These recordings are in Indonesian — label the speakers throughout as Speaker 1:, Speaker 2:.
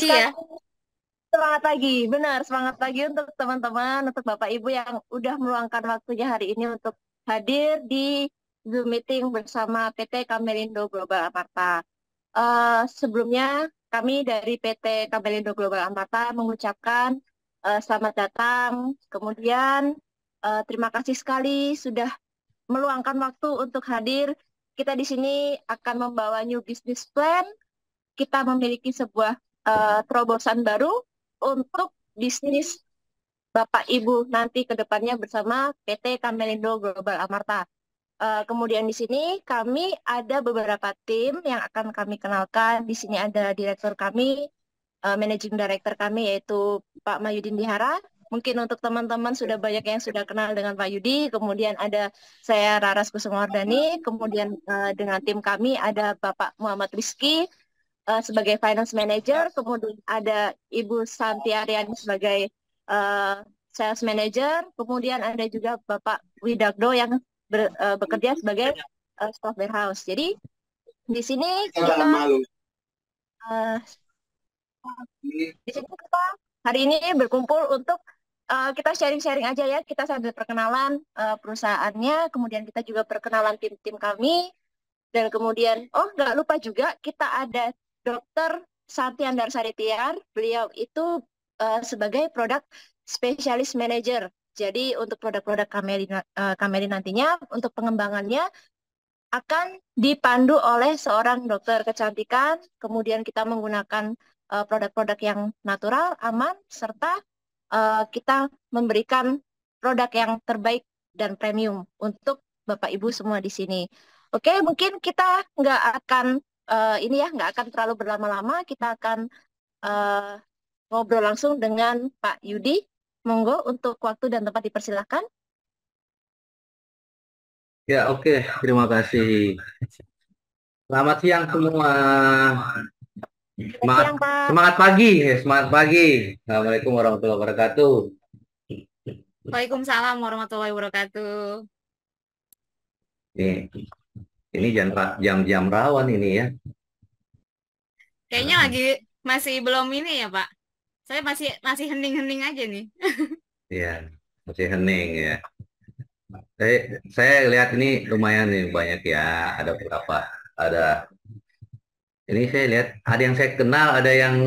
Speaker 1: pagi ya.
Speaker 2: sekali. Semangat pagi, benar. Semangat pagi untuk teman-teman, untuk Bapak Ibu yang udah meluangkan waktunya hari ini untuk hadir di Zoom meeting bersama PT Kamelindo Global Amarta. Sebelumnya, kami dari PT Kamelindo Global Amarta mengucapkan selamat datang. Kemudian, terima kasih sekali sudah meluangkan waktu untuk hadir. Kita di sini akan membawa new business plan. Kita memiliki sebuah terobosan baru untuk bisnis Bapak Ibu nanti ke depannya bersama PT Kamelindo Global Amarta. Kemudian di sini kami ada beberapa tim yang akan kami kenalkan. Di sini ada direktur kami, managing director kami yaitu Pak Mayudin Dihara. Mungkin untuk teman-teman sudah banyak yang sudah kenal dengan Pak Yudi. Kemudian ada saya Raras Kusumawardani. Kemudian dengan tim kami ada Bapak Muhammad Rizky sebagai finance manager. Kemudian ada Ibu Santi Aryani sebagai uh, sales manager. Kemudian ada juga Bapak Widagdo yang bekerja sebagai staff warehouse. Jadi di sini kita uh, di sini kita hari ini berkumpul untuk kita sharing-sharing aja ya. Kita sambil perkenalan perusahaannya, kemudian kita juga perkenalan tim-tim kami, dan kemudian nggak lupa juga kita ada Dokter Santi Andarsari Tiar. Beliau itu sebagai produk specialist manager. Jadi untuk produk-produk Kameli nantinya untuk pengembangannya akan dipandu oleh seorang dokter kecantikan. Kemudian kita menggunakan produk-produk yang natural, aman, serta kita memberikan produk yang terbaik dan premium untuk Bapak Ibu semua di sini. Oke, mungkin kita nggak akan nggak akan terlalu berlama-lama. Kita akan uh, ngobrol langsung dengan Pak Yudi. Monggo untuk waktu dan tempat dipersilahkan.
Speaker 3: Ya, oke. Terima kasih. Selamat siang semua.
Speaker 2: Selamat siang, Pak.
Speaker 3: Semangat pagi. Semangat pagi. Assalamualaikum warahmatullahi wabarakatuh.
Speaker 1: Waalaikumsalam warahmatullahi wabarakatuh.
Speaker 3: Ini jam-jam rawan ini ya.
Speaker 1: Kayaknya lagi masih belum ini ya, Pak. Saya masih hening-hening aja nih.
Speaker 3: Iya, masih hening ya. Saya lihat ini lumayan nih banyak ya. Ada beberapa. Ada ini saya lihat ada yang saya kenal, ada yang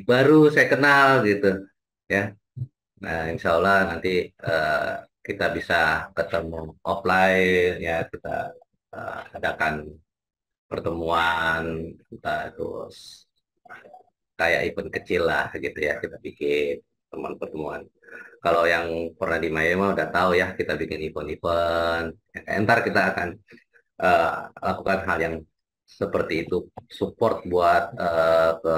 Speaker 3: baru saya kenal gitu ya. Nah, insya Allah nanti eh, kita bisa ketemu offline ya, kita adakan pertemuan, kita terus kayak event kecil lah gitu ya, kita bikin teman pertemuan. Kalau yang pernah di Maya mah udah tahu ya, kita bikin event-event. Ntar kita akan eh, lakukan hal yang seperti itu, support buat ke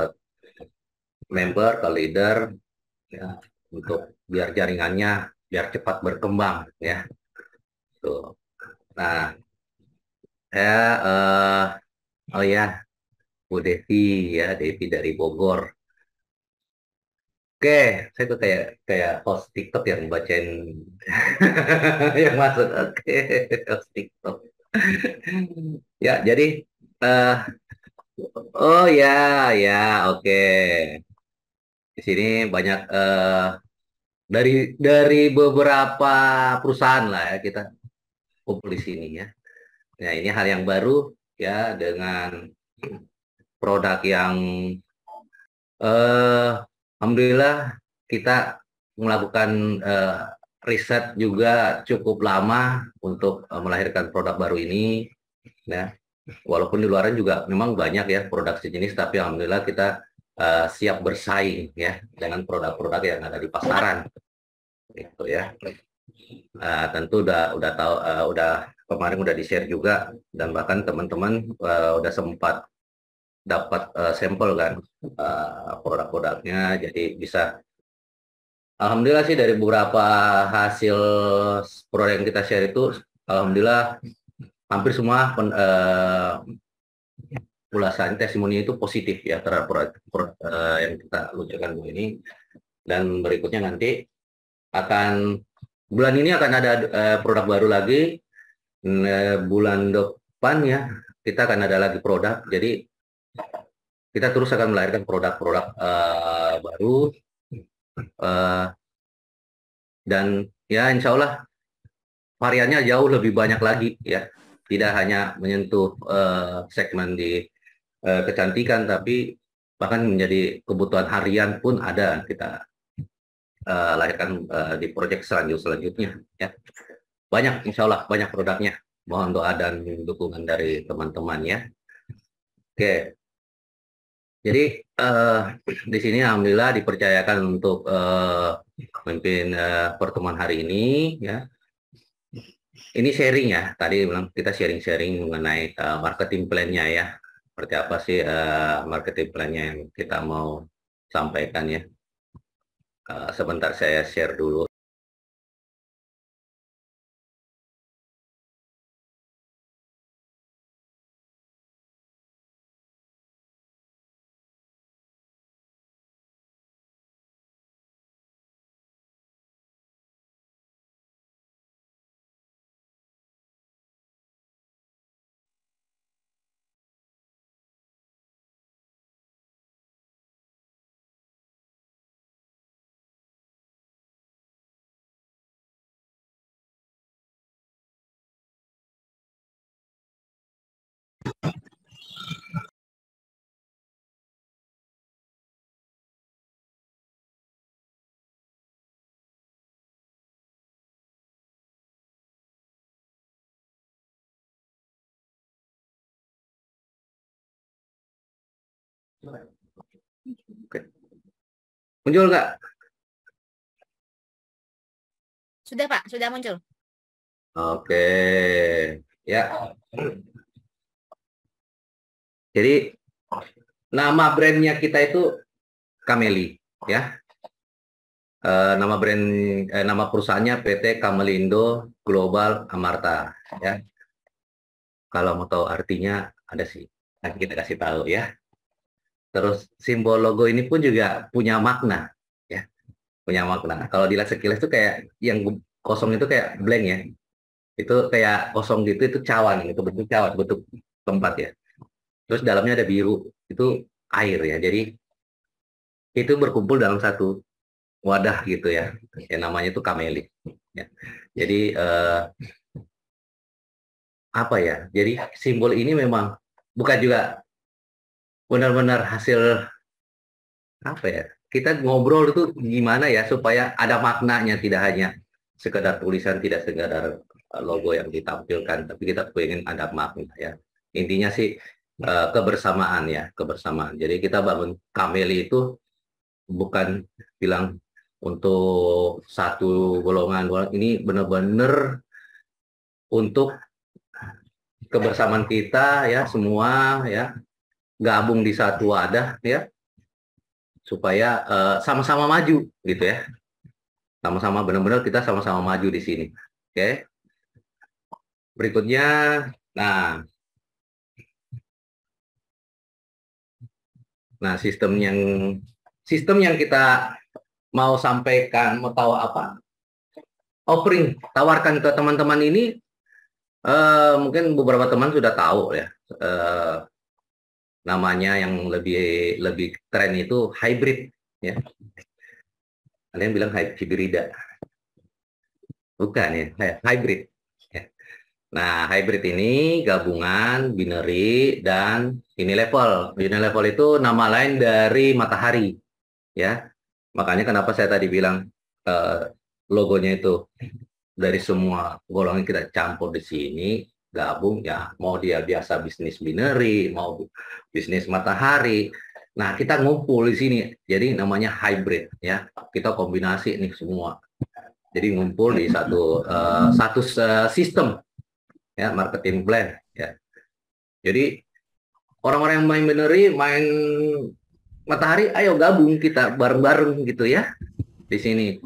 Speaker 3: member, ke leader, ya, untuk biar jaringannya biar cepat berkembang ya. Tuh. Nah, saya oh ya, Bu Devi ya, Devi dari Bogor. Oke, saya tuh kayak kayak host TikTok yang bacain yang masuk. Oke, host TikTok. Ya, jadi eh oh ya, ya, oke. Di sini banyak dari beberapa perusahaan lah ya kita kumpul di sini ya. Nah, ini hal yang baru ya dengan produk yang alhamdulillah kita melakukan riset juga cukup lama untuk melahirkan produk baru ini. Ya, walaupun di luaran juga memang banyak ya produk sejenis, tapi alhamdulillah kita siap bersaing ya dengan produk-produk yang ada di pasaran. Gitu ya. Tentu udah tahu, udah kemarin udah di-share juga, dan bahkan teman-teman udah sempat dapat sampel kan produk-produknya, jadi bisa alhamdulillah sih dari beberapa hasil produk yang kita share itu alhamdulillah hampir semua ulasan testimoni itu positif ya terhadap produk yang kita luncurkan ini. Dan berikutnya nanti akan bulan ini akan ada produk baru lagi. Bulan depan ya kita akan ada lagi produk. Jadi kita terus akan melahirkan produk-produk baru, dan ya insya Allah variannya jauh lebih banyak lagi ya. Tidak hanya menyentuh segmen di kecantikan, tapi bahkan menjadi kebutuhan harian pun ada kita lahirkan di proyek selanjutnya ya. Banyak, insya Allah banyak produknya. Mohon doa dan dukungan dari teman-teman ya. Oke. Jadi di sini alhamdulillah dipercayakan untuk memimpin pertemuan hari ini ya. Ini sharing ya. Tadi bilang kita sharing-sharing mengenai marketing plan-nya ya. Seperti apa sih marketing plan-nya yang kita mau sampaikan ya. Sebentar saya share dulu. Oke. Muncul nggak?
Speaker 1: Sudah Pak, sudah muncul.
Speaker 3: Oke, ya. Jadi nama brandnya kita itu Cameli, ya. Nama perusahaannya PT Camelindo Global Amarta, ya. Kalau mau tahu artinya ada sih, nanti kita kasih tahu ya. Terus simbol logo ini pun juga punya makna, ya. Punya makna. Kalau dilihat sekilas itu kayak yang kosong itu kayak blank ya. Itu kayak kosong gitu, itu cawan, itu bentuk cawan, bentuk tempat ya. Terus dalamnya ada biru, itu air ya. Jadi itu berkumpul dalam satu wadah gitu ya. Yang namanya itu Cameli. Ya. Jadi apa ya? Jadi simbol ini memang bukan juga benar-benar hasil apa ya? Kita ngobrol itu gimana ya supaya ada maknanya, tidak hanya sekedar tulisan, tidak sekedar logo yang ditampilkan, tapi kita pengen ada makna ya. Intinya sih kebersamaan ya, kebersamaan. Jadi kita bangun Cameli itu bukan bilang untuk satu golongan, ini benar-benar untuk kebersamaan kita ya, semua ya, gabung di satu wadah ya, supaya sama-sama maju gitu ya. Sama-sama benar-benar kita sama-sama maju di sini. Oke. Berikutnya, nah sistem yang kita mau sampaikan, mau tahu apa, offering, tawarkan ke teman-teman ini, mungkin beberapa teman sudah tahu ya, namanya yang lebih tren itu hybrid ya. Ada yang bilang hibrida, bukan ya, hybrid ya. Nah, hybrid ini gabungan binary dan unilevel. Unilevel itu nama lain dari matahari ya. Makanya kenapa saya tadi bilang logonya itu dari semua golongan kita campur di sini, gabung ya, mau dia biasa bisnis binary, mau bisnis matahari. Nah, kita ngumpul di sini. Jadi namanya hybrid ya. Kita kombinasi nih semua. Jadi ngumpul di satu sistem ya, marketing plan ya. Jadi orang-orang yang main binary, main matahari, ayo gabung kita bareng-bareng gitu ya di sini.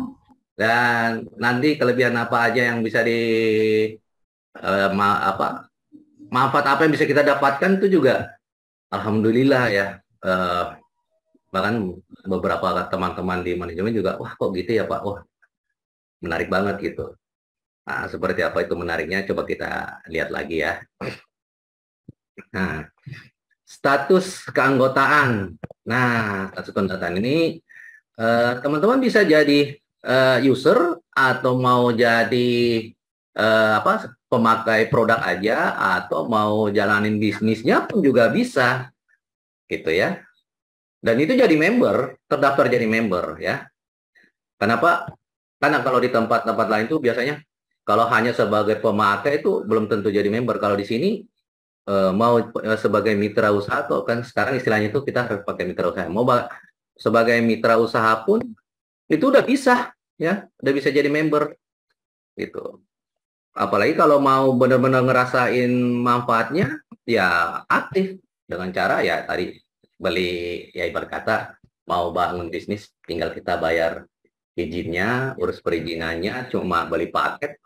Speaker 3: Dan nanti kelebihan apa aja yang bisa manfaat apa yang bisa kita dapatkan itu juga alhamdulillah ya. Bahkan beberapa teman-teman di manajemen juga, wah kok gitu ya Pak, wah menarik banget gitu. Nah, seperti apa itu menariknya, coba kita lihat lagi ya. Nah, status keanggotaan. Nah, status keanggotaan ini teman-teman bisa jadi user atau mau jadi pemakai produk aja atau mau jalanin bisnisnya pun juga bisa gitu ya. Dan itu jadi member, terdaftar jadi member ya. Kenapa? Karena kalau di tempat-tempat lain itu biasanya kalau hanya sebagai pemakai itu belum tentu jadi member. Kalau di sini mau sebagai mitra usaha atau kan sekarang istilahnya itu kita harus pakai mitra usaha. Mau sebagai mitra usaha pun itu udah bisa ya, udah bisa jadi member gitu. Apalagi kalau mau benar-benar ngerasain manfaatnya ya aktif dengan cara ya tadi beli ya ibarat kata mau bangun bisnis tinggal kita bayar izinnya, urus perizinannya, cuma beli paket,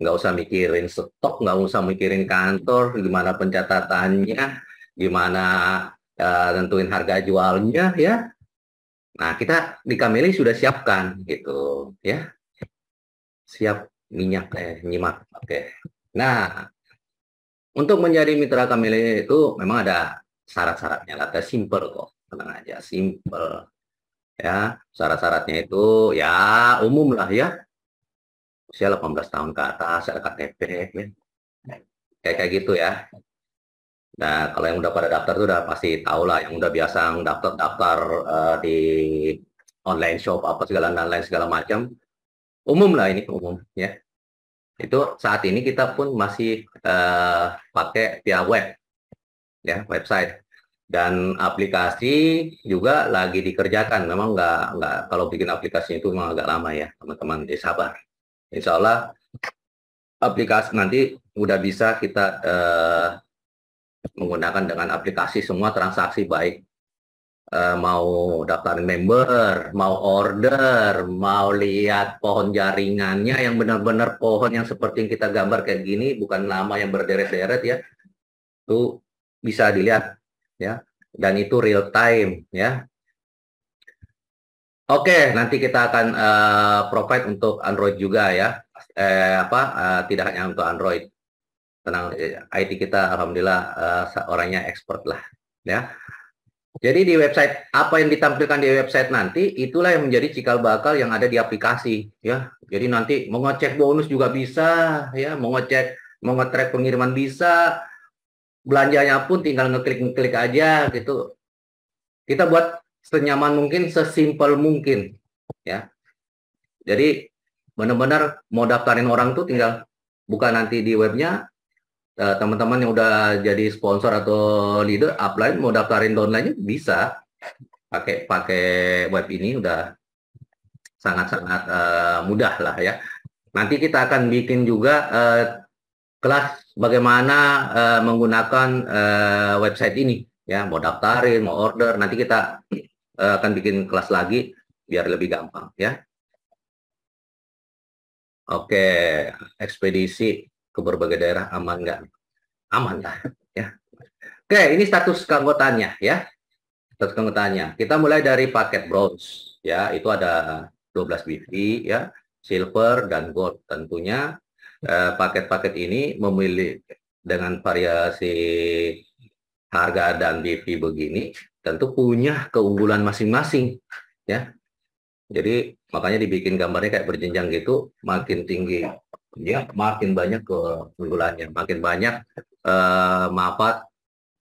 Speaker 3: nggak usah mikirin stok, nggak usah mikirin kantor, gimana pencatatannya, gimana tentuin harga jualnya ya. Nah, kita di Kameli sudah siapkan gitu ya. Siap minyak nyimak. Oke. Nah, untuk menjadi mitra Kameli itu memang ada syarat-syaratnya. Ada simple kok. Tenang aja, simple. Ya, syarat-syaratnya itu ya umum lah ya. Usia 18 tahun ke atas, ada KTP ya. Kayak gitu ya. Nah, kalau yang udah pada daftar itu udah pasti tahu lah, yang udah biasa daftar-daftar di online shop apa segala lain segala macam, umum lah ini umum ya. Itu saat ini kita pun masih pakai via web ya, website dan aplikasi juga lagi dikerjakan. Memang nggak kalau bikin aplikasi itu memang agak lama ya teman-teman, sabar. Insya Allah aplikasi nanti udah bisa kita menggunakan dengan aplikasi semua transaksi baik mau daftarin member, mau order, mau lihat pohon jaringannya yang benar-benar pohon yang seperti yang kita gambar kayak gini, bukan nama yang berderet-deret ya, itu bisa dilihat ya, dan itu real time ya. Oke, nanti kita akan provide untuk Android juga ya, tidak hanya untuk Android. Tenang, IT kita alhamdulillah orangnya expert lah ya. Jadi di website, apa yang ditampilkan di website nanti, itulah yang menjadi cikal bakal yang ada di aplikasi, ya. Jadi nanti mau ngecek bonus juga bisa, ya. Mau ngecek, mau nge-track pengiriman bisa, belanjanya pun tinggal ngeklik-ngeklik aja, gitu. Kita buat senyaman mungkin, sesimpel mungkin, ya. Jadi benar-benar mau daftarin orang tuh tinggal buka nanti di webnya, teman-teman yang udah jadi sponsor atau leader upline mau daftarin downline-nya bisa pakai web ini, udah sangat-sangat mudah lah ya. Nanti kita akan bikin juga kelas bagaimana menggunakan website ini ya, mau daftarin, mau order, nanti kita akan bikin kelas lagi biar lebih gampang ya. Oke, ekspedisi ke berbagai daerah aman nggak? Aman lah ya. Oke, ini status keanggotaannya ya. Status keanggotaannya. Kita mulai dari paket bronze ya, itu ada 12 BV ya, silver dan gold. Tentunya paket-paket ini memilih dengan variasi harga dan BV begini, tentu punya keunggulan masing-masing ya. Jadi makanya dibikin gambarnya kayak berjenjang gitu, makin tinggi ya, makin banyak keunggulannya, makin banyak manfaat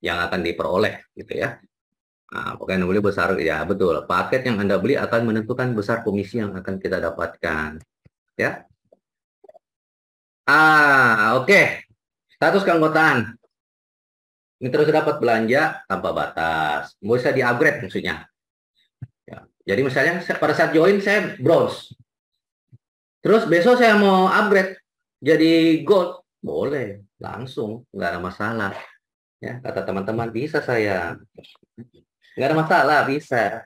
Speaker 3: yang akan diperoleh gitu ya. Nah, pokoknya beli besar ya, betul. Paket yang Anda beli akan menentukan besar komisi yang akan kita dapatkan ya. Oke. Status keanggotaan. Ini terus dapat belanja tanpa batas. Bisa di-upgrade maksudnya. Ya. Jadi misalnya pada saat join saya bronze. Terus besok saya mau upgrade jadi gold, boleh langsung, nggak ada masalah. Ya, kata teman-teman bisa saya, nggak ada masalah bisa.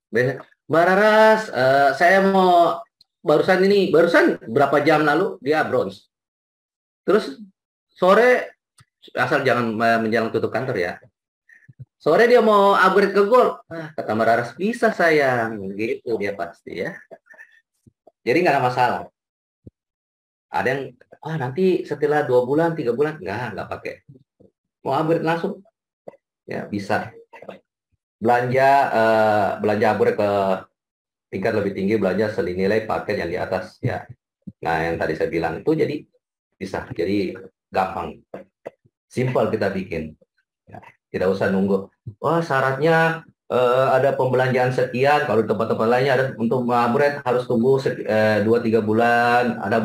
Speaker 3: Mbak Raras, saya mau barusan berapa jam lalu dia bronze. Terus sore asal jangan menjelang tutup kantor ya. Sore dia mau upgrade ke gold, kata Mbak Raras bisa sayang, gitu dia pasti ya. Jadi nggak ada masalah. Ada yang nanti setelah 2 bulan 3 bulan nggak pakai, mau upgrade langsung ya bisa belanja belanja upgrade ke tingkat lebih tinggi, belanja senilai paket yang di atas ya. Nah, yang tadi saya bilang itu jadi bisa, jadi gampang, simpel kita bikin. Ya, tidak usah nunggu. Wah, syaratnya ada pembelanjaan sekian. Kalau di tempat-tempat lainnya ada untuk upgrade harus tunggu 2-3 bulan. Ada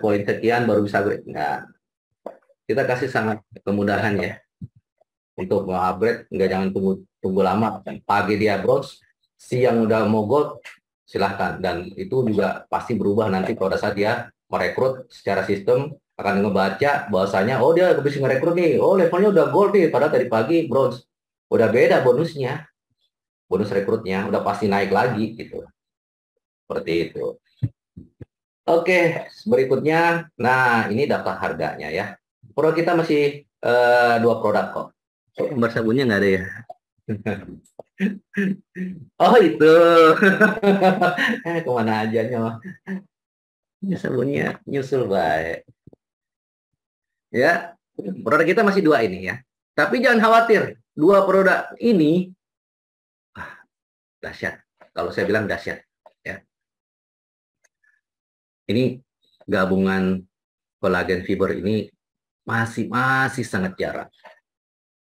Speaker 3: poin sekian baru bisa upgrade. Nah, kita kasih sangat kemudahan ya untuk upgrade. Nggak, jangan tunggu lama. Pagi dia bronze, siang udah mau gold, silahkan. Dan itu juga pasti berubah nanti pada saat dia merekrut secara sistem akan ngebaca bahwasanya oh dia bisa ngerekrut nih, oh levelnya udah gold nih, padahal tadi pagi bronze. Udah beda bonusnya, bonus rekrutnya udah pasti naik lagi gitu. Seperti itu. Oke, berikutnya, nah ini daftar harganya ya. Produk kita masih 2 produk kok. Gambar sabunnya nggak ada ya? Oh itu, kemana aja nyoh? Ini sabunnya nyusul baik. Ya, produk kita masih 2 ini ya. Tapi jangan khawatir, 2 produk ini dahsyat. Kalau saya bilang dahsyat, ya. Ini gabungan kolagen fiber ini masih sangat jarang.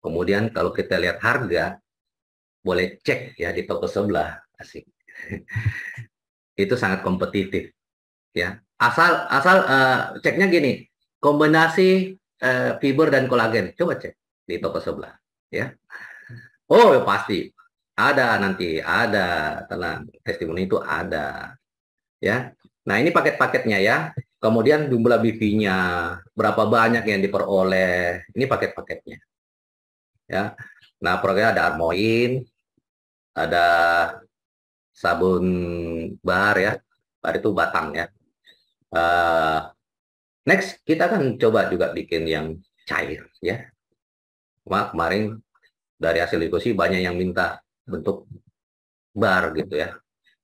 Speaker 3: Kemudian kalau kita lihat harga, boleh cek ya di toko sebelah, asik. Itu sangat kompetitif, ya. Asal ceknya gini, kombinasi fiber dan kolagen. Coba cek di toko sebelah, ya. Oh, pasti ada nanti, ada tenang, testimoni itu ada, ya. Nah, ini paket-paketnya ya. Kemudian jumlah BV-nya, berapa banyak yang diperoleh. Ini paket-paketnya, ya. Nah, programnya ada Armoin, ada sabun bar ya, bar itu batang ya. Next, kita akan coba juga bikin yang cair ya. Kemarin dari hasil diskusi banyak yang minta bentuk bar gitu ya.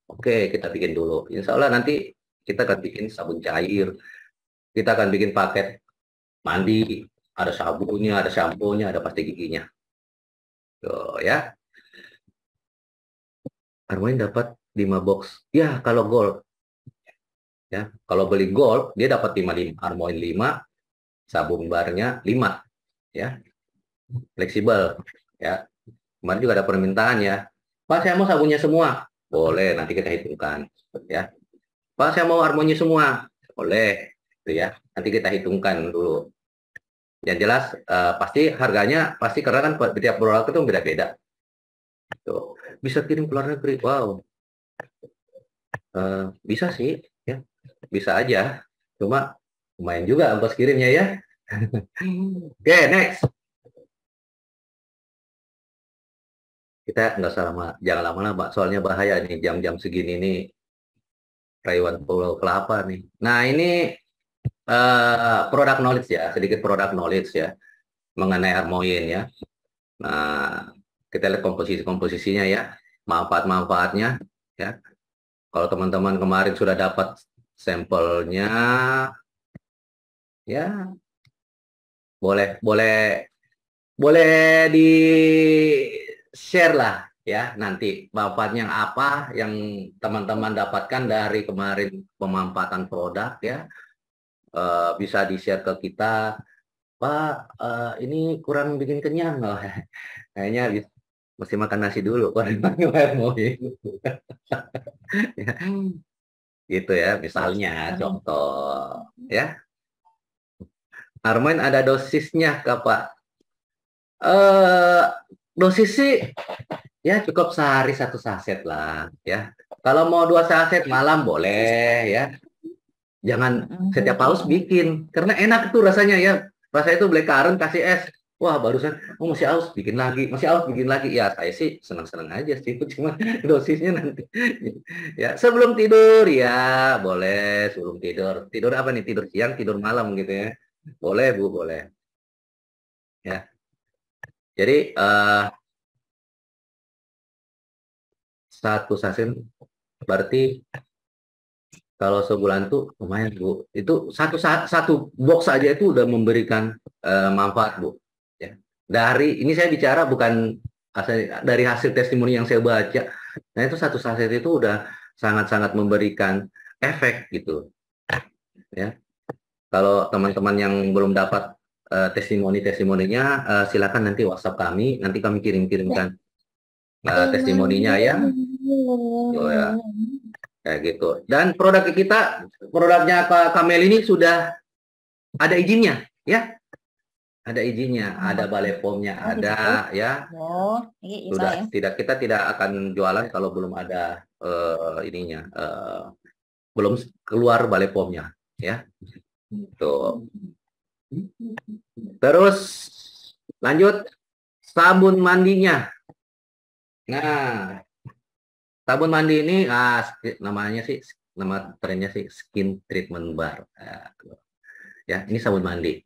Speaker 3: Oke, kita bikin dulu. Insya Allah nanti kita akan bikin sabun cair. Kita akan bikin paket mandi. Ada sabunnya, ada shampoo-nya, ada pasta giginya. Tuh ya. Armoin dapat 5 box. Ya, kalau gold. Ya, kalau beli gold, dia dapat 5. Armoin 5, sabun barnya 5. Ya. Fleksibel. Ya. Kemarin juga ada permintaan ya. Pak, saya mau sabunnya semua. Boleh, nanti kita hitungkan. Ya. Pak, saya mau armonya semua. Boleh. Itu ya. Nanti kita hitungkan dulu. Yang jelas, pasti harganya, pasti karena kan setiap produk itu beda-beda. Bisa kirim ke luar negeri. Wow. Bisa sih. Ya. Bisa aja. Cuma lumayan juga ongkos kirimnya ya. Oke, next. Kita nggak usah lama, jangan lama-lama, soalnya bahaya nih jam-jam segini nih rayuan Pulau Kelapa nih. Nah ini produk knowledge ya, sedikit produk knowledge ya mengenai Armoin ya. Nah kita lihat komposisinya ya, manfaat-manfaatnya ya. Kalau teman-teman kemarin sudah dapat sampelnya, ya boleh di share lah ya nanti manfaatnya apa yang teman-teman dapatkan dari kemarin pemanfaatan produk ya. Bisa di share ke kita, Pak. Ini kurang bikin kenyang loh. Kayaknya mesti makan nasi dulu mau ya, gitu ya misalnya contoh ya. Armoin ada dosisnya Kak Pak. Dosis sih ya cukup sehari 1 saset lah ya. Kalau mau 2 saset malam boleh ya. Jangan setiap haus bikin karena enak tuh rasanya ya. Rasanya itu blackcurrant kasih es. Wah barusan masih haus bikin lagi, masih haus bikin lagi. Ya saya sih senang-senang aja sih, cuma dosisnya nanti. Ya sebelum tidur ya boleh sebelum tidur. Tidur apa nih? Tidur siang, tidur malam gitu ya. Boleh Bu, boleh. Ya. Jadi 1 saset berarti kalau sebulan tuh lumayan Bu. Itu satu box aja itu udah memberikan manfaat Bu. Ya. Ini saya bicara bukan dari hasil testimoni yang saya baca. Nah, itu satu saset itu udah sangat-sangat memberikan efek gitu. Ya. Kalau teman-teman yang belum dapat testimoninya, silakan nanti WhatsApp kami, nanti kami kirimkan testimoninya ya. Oh, ya. Kayak gitu. Dan produknya Kamel ini sudah ada izinnya, ya. Ada izinnya, ada balai POM-nya, ada ya. Sudah kita tidak akan jualan kalau belum ada ininya, belum keluar balai POM-nya, ya. Tuh. Terus lanjut sabun mandinya. Nah, sabun mandi ini namanya sih, nama trennya sih skin treatment bar. Ya, ini sabun mandi.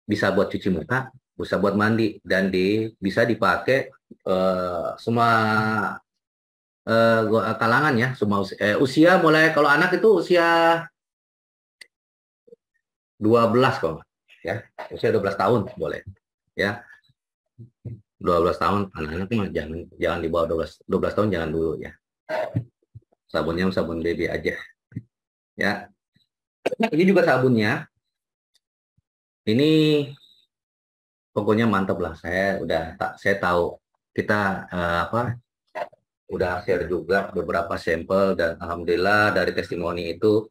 Speaker 3: Bisa buat cuci muka, bisa buat mandi, dan bisa dipakai semua kalangan ya, semua usia mulai, kalau anak itu usia 12 kok ya, usia 12 tahun boleh ya. 12 tahun anak-anak mah jangan di bawah 12 tahun, jangan dulu ya. Sabunnya sabun baby aja ya. Ini juga sabunnya. Ini pokoknya mantap lah. Saya tahu kita udah share juga beberapa sampel, dan alhamdulillah dari testimoni itu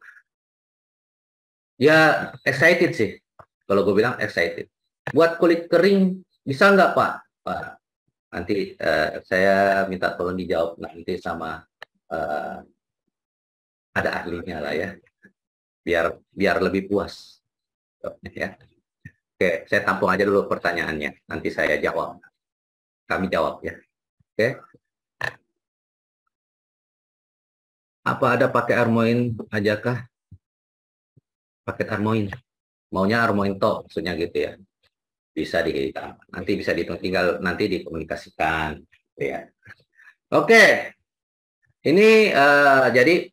Speaker 3: ya excited sih. Kalau gue bilang excited. Buat kulit kering bisa nggak Pak? Nanti saya minta tolong dijawab nanti sama ada ahlinya lah ya. Biar lebih puas. Ya. Oke, saya tampung aja dulu pertanyaannya. Nanti saya jawab. Kami jawab ya. Oke. Apa ada pakai Armoin aja kah? Paket Armoin. Maunya Armoin Top, maksudnya gitu ya. Bisa nanti bisa tinggal nanti dikomunikasikan ya. Oke. Ini jadi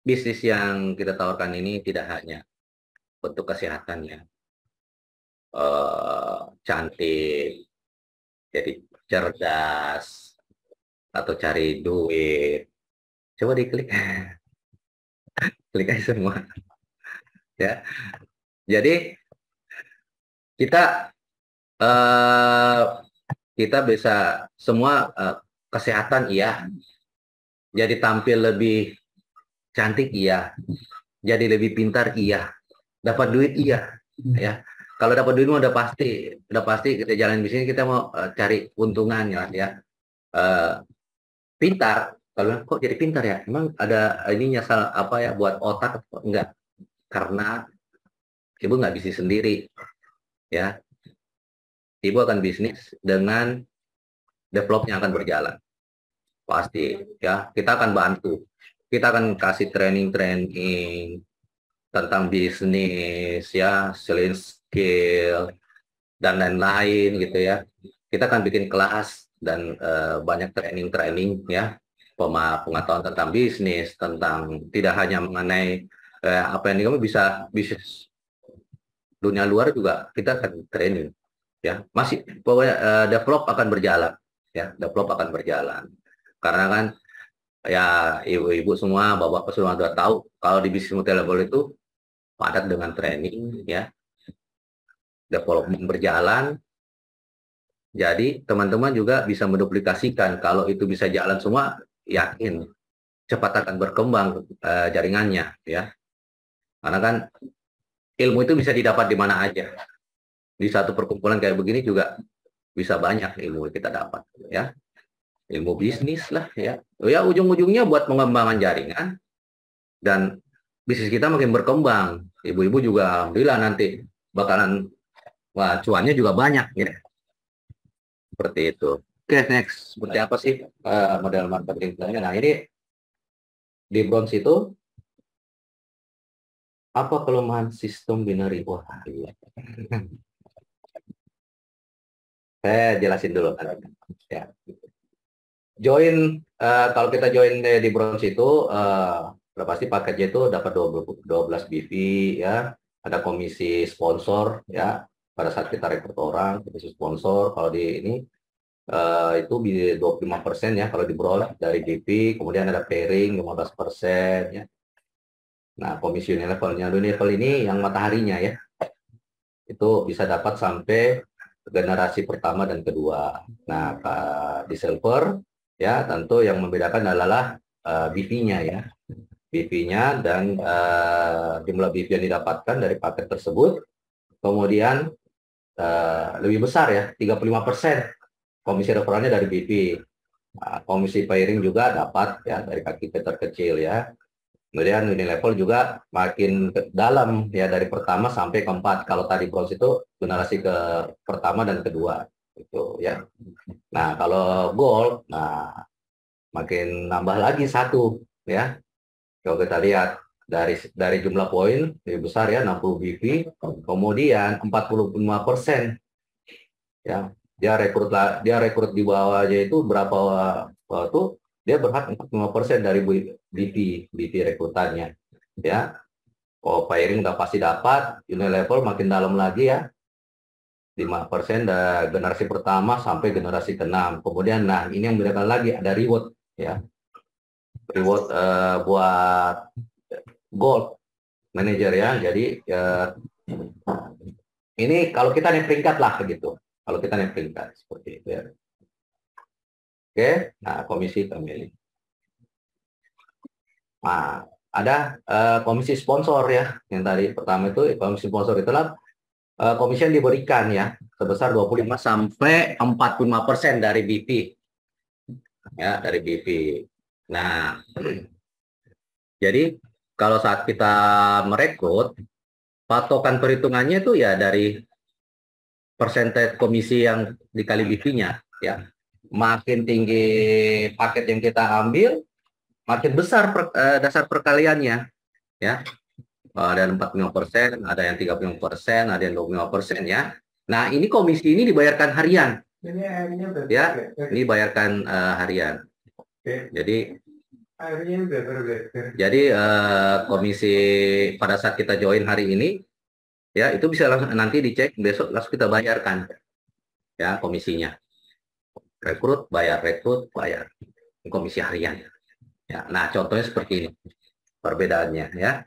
Speaker 3: bisnis yang kita tawarkan ini tidak hanya untuk kesehatan ya. Cantik, jadi cerdas, atau cari duit. Coba diklik. Klik aja semua. Ya. Jadi kita bisa semua kesehatan iya. Jadi tampil lebih cantik iya. Jadi lebih pintar iya. Dapat duit iya. Ya. Kalau dapat duit udah pasti kita jalan bisnis, kita mau cari untungan ya. Pintar, kalau kok jadi pintar ya? Emang ada ininya apa ya buat otak? Enggak. Karena ibu nggak bisnis sendiri, ya. Ibu akan bisnis dengan developnya akan berjalan, pasti, ya. Kita akan bantu, kita akan kasih training tentang bisnis, ya, selling skill dan lain-lain gitu ya. Kita akan bikin kelas dan banyak training ya, pengetahuan tentang bisnis, tentang tidak hanya mengenai apa yang kamu bisa bisnis dunia luar juga kita akan training ya. Masih pokoknya develop akan berjalan ya, develop akan berjalan, karena kan ya ibu-ibu semua, bapak-bapak semua sudah tahu kalau di bisnis multi level itu padat dengan training ya, development berjalan. Jadi teman-teman juga bisa menduplikasikan, kalau itu bisa jalan semua, yakin cepat akan berkembang jaringannya ya. Karena kan ilmu itu bisa didapat di mana aja. Di satu perkumpulan kayak begini juga bisa banyak ilmu kita dapat ya. Ilmu bisnis lah ya. Ya ujung-ujungnya buat pengembangan jaringan dan bisnis kita makin berkembang. Ibu-ibu juga alhamdulillah nanti bakalan cuannya juga banyak ya. Seperti itu. Oke, next. Seperti apa sih model marketing plannya? Nah, ini di bronze itu apa kelemahan sistem binary? Wah, iya. Saya jelasin dulu ya. Kalau kita join di bronze itu pasti paketnya itu dapat 12 BV ya, ada komisi sponsor ya, pada saat kita rekrut orang, komisi sponsor, kalau di ini itu 25% ya kalau diperoleh dari BP, kemudian ada pairing 15% ya. Nah, komisi unilevelnya, unilevel ini yang mataharinya ya, itu bisa dapat sampai generasi pertama dan kedua. Nah, di silver ya tentu yang membedakan adalah BP-nya ya, BP-nya dan jumlah BP yang didapatkan dari paket tersebut. Kemudian lebih besar ya, 35% komisi referralnya dari BP. Nah, komisi pairing juga dapat ya dari kaki terkecil ya. Kemudian unilevel juga makin dalam ya, dari pertama sampai keempat. Kalau tadi bronze itu generasi ke pertama dan kedua itu ya. Nah, kalau gold, nah makin nambah lagi satu ya. Kalau kita lihat dari jumlah poin lebih besar ya, 60 BP, kemudian 45% ya. Dia rekrut di bawahnya itu berapa waktu dia berhak 45% dari BP rekrutannya ya. Oh, pairing udah pasti dapat, unilevel makin dalam lagi ya, 5% dari generasi pertama sampai generasi ke-6. Kemudian nah ini yang membedakan lagi, ada reward ya, reward buat gold manager ya. Jadi ini kalau kita naik peringkat lah begitu, kalau kita naik peringkat seperti itu ya. Oke, nah komisi pemilih. Nah, ada komisi sponsor ya, yang tadi pertama itu komisi sponsor itulah komisi yang diberikan ya sebesar 25 sampai 45% dari BP ya, dari BP. Nah, jadi kalau saat kita merekrut, patokan perhitungannya itu ya dari persentase komisi yang dikali BP-nya ya. Makin tinggi paket yang kita ambil, makin besar dasar perkaliannya ya. Ada 45%, ada yang 35%, ada yang 25% ya. Nah, ini komisi ini dibayarkan harian. Ya, ini dibayarkan harian. Jadi komisi pada saat kita join hari ini ya, itu bisa langsung nanti dicek, besok langsung kita bayarkan ya komisinya. Rekrut bayar komisi harian ya. Nah, contohnya seperti ini perbedaannya ya.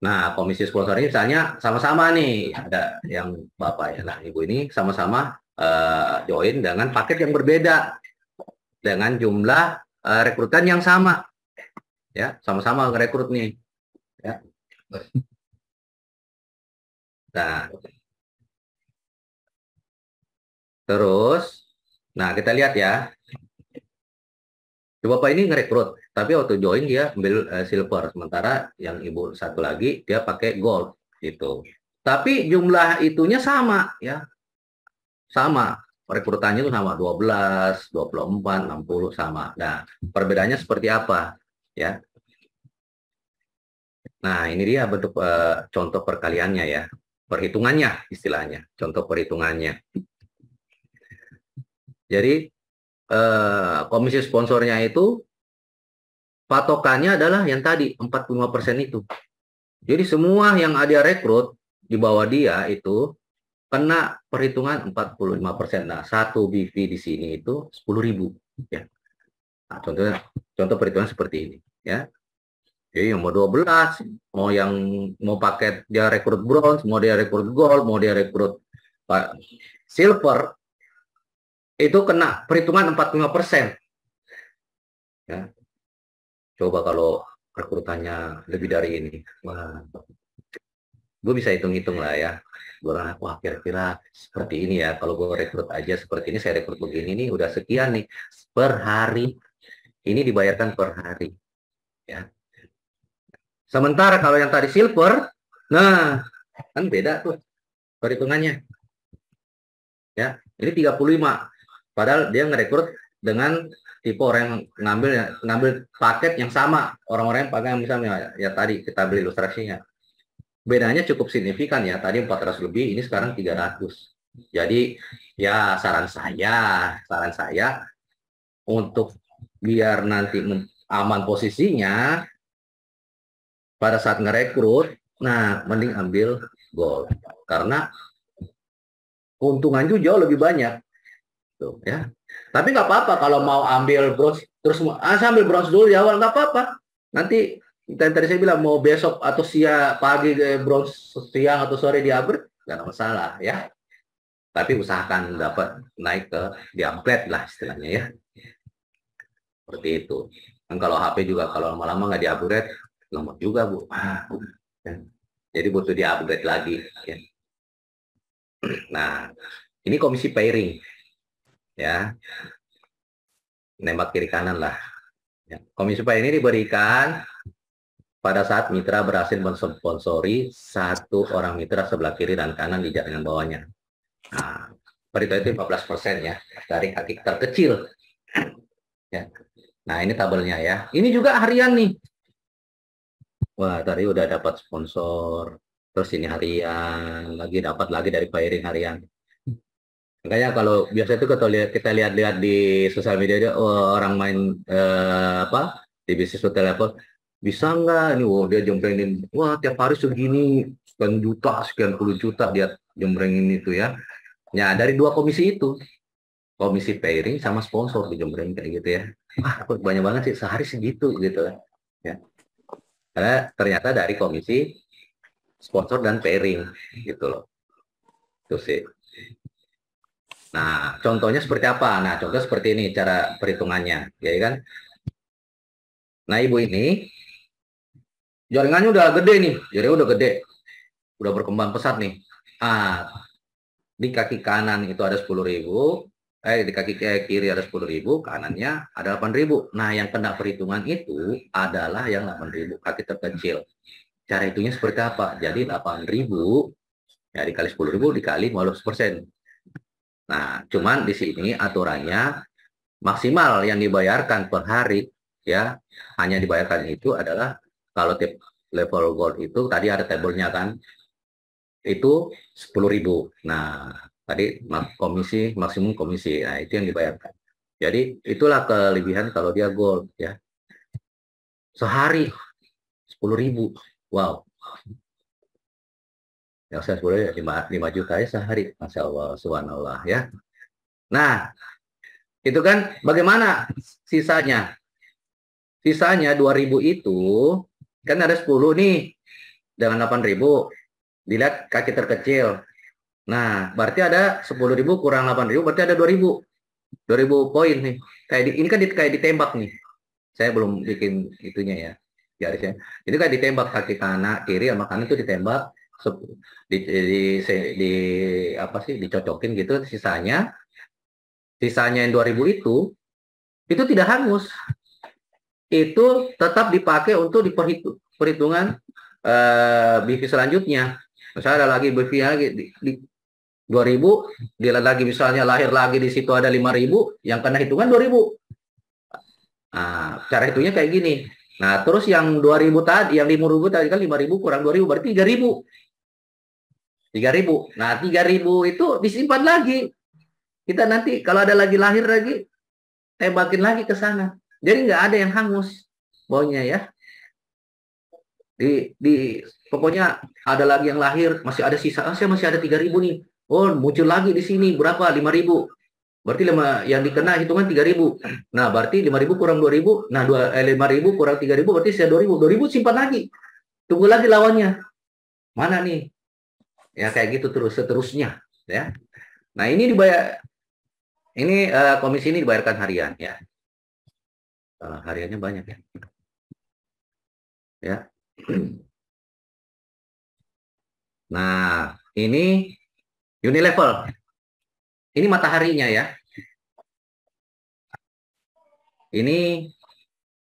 Speaker 3: Nah, komisi sponsor ini misalnya sama-sama nih, ada yang bapak ya, nah ibu ini sama-sama join dengan paket yang berbeda dengan jumlah rekrutan yang sama ya, sama-sama rekrut nih ya. Nah, terus nah kita lihat ya, bapak ini ngerekrut tapi waktu join dia ambil silver, sementara yang ibu satu lagi dia pakai gold gitu, tapi jumlah itunya sama ya, sama rekrutannya itu sama, 12, 24, 60 sama. Nah, perbedaannya seperti apa ya. Nah, ini dia bentuk contoh perkaliannya ya, perhitungannya istilahnya, contoh perhitungannya. Jadi komisi sponsornya itu patokannya adalah yang tadi 45% itu. Jadi semua yang ada rekrut di bawah dia itu kena perhitungan 45%. Nah, satu BV di sini itu 10.000 ya. Nah, contoh perhitungan seperti ini ya. Jadi yang mau 12, mau paket dia rekrut bronze, mau dia rekrut gold, mau dia rekrut silver, itu kena perhitungan 45%. Ya. Coba kalau rekrutannya lebih dari ini, wah, gue bisa hitung-hitung lah ya. Gue bilang, wah kira-kira seperti ini ya. Kalau gue rekrut aja seperti ini, saya rekrut begini nih, udah sekian nih per hari. Ini dibayarkan per hari. Ya. Sementara kalau yang tadi silver, nah kan beda tuh perhitungannya. Ya, ini 35. Padahal dia ngerekrut dengan tipe orang yang ngambil paket yang sama, orang-orang yang pakai misalnya ya tadi kita beli ilustrasinya. Bedanya cukup signifikan ya, tadi 400 lebih, ini sekarang 300. Jadi ya saran saya untuk biar nanti aman posisinya pada saat ngerekrut, nah mending ambil gold. Karena keuntungan juga jauh lebih banyak. Tuh, ya. Tapi nggak apa-apa kalau mau ambil bronze terus saya ambil bronze dulu di awal nggak apa-apa. Nanti tadi saya bilang mau besok atau siang pagi bronze siang atau sore di upgrade nggak ada masalah ya. Tapi usahakan dapat naik ke di upgrade lah istilahnya ya. Seperti itu. Dan kalau HP juga kalau lama-lama nggak di upgrade lemot juga Bu. Ya. Jadi butuh di upgrade lagi. Ya. Nah ini komisi pairing ya. Nembak kiri kanan lah. Ya. Komisi pairing ini diberikan pada saat mitra berhasil mensponsori satu orang mitra sebelah kiri dan kanan di jaringan bawahnya. Nah, itu 14% ya dari kaki terkecil. Ya. Nah, ini tabelnya ya. Ini juga harian nih. Wah, tadi udah dapat sponsor. Terus ini harian, lagi dapat lagi dari pairing harian. Makanya kalau biasa itu kita lihat-lihat di sosial media dia, orang main di bisnis hotel level bisa nggak nih, dia jembrengin, wah tiap hari segini sekian juta, sekian puluh juta dia jembrengin itu ya. Ya dari dua komisi itu, komisi pairing sama sponsor dijembrengin kayak gitu ya. Wah banyak banget sih sehari segitu gitu ya. Karena ternyata dari komisi sponsor dan pairing gitu loh. Itu sih. Nah, contohnya seperti apa? Nah, contoh seperti ini cara perhitungannya, ya kan? Nah, ibu ini jaringannya udah gede nih, jaringannya udah gede, udah berkembang pesat nih. Di kaki kanan itu ada 10.000, di kaki kiri ada 10.000, kanannya ada 8.000. Nah, yang kena perhitungan itu adalah yang 8.000 kaki terkecil. Cara hitungnya seperti apa? Jadi 8.000 ya dikali 10.000 dikali 15%. Nah, cuman di sini aturannya maksimal yang dibayarkan per hari ya hanya dibayarkan itu adalah kalau tip level gold itu tadi ada tabelnya kan itu 10.000. Nah, tadi komisi maksimum komisi. Nah, itu yang dibayarkan. Jadi itulah kelebihan kalau dia gold ya. Sehari 10.000. Wow. Yang saya 10 5 juta ya sehari. Masya Allah, subhanallah ya. Nah, itu kan bagaimana sisanya? Sisanya 2.000 itu kan ada 10 nih dengan 8.000. Dilihat kaki terkecil. Nah, berarti ada 10.000 kurang 8.000 berarti ada 2.000. 2.000 poin nih. Ini kan kayak ditembak nih. Saya belum bikin itunya ya. Garisnya. Ini kan ditembak kaki kanan, kiri sama kanan itu ditembak dicocokin gitu sisanya yang 2.000 itu tidak hangus, itu tetap dipakai untuk perhitungan BV selanjutnya. Misalnya ada lagi BV lagi di 2.000, dia lagi misalnya lahir lagi di situ ada 5.000, yang kena hitungan 2.000. Nah, cara hitungnya kayak gini. Nah, terus yang 2.000 tadi, yang 5.000 tadi kan 5.000 kurang 2.000 berarti 3.000. 3.000. Nah, 3.000 itu disimpan lagi. Kita nanti kalau ada lagi lahir lagi, tembakin lagi ke sana. Jadi nggak ada yang hangus baunya ya. Pokoknya ada lagi yang lahir, masih ada sisa. Saya masih ada 3.000 nih. Oh, muncul lagi di sini berapa? 5.000. Berarti yang dikena hitungan 3.000. Nah, berarti 5.000 kurang 2.000. Nah, 5.000 kurang 3.000 berarti saya 2.000. 2.000 simpan lagi. Tunggu lagi lawannya. Mana nih? Ya kayak gitu terus seterusnya ya. Nah, ini dibayar komisi ini dibayarkan harian ya. Hariannya banyak ya. Ya. Nah, ini Unilevel. Ini mataharinya ya. Ini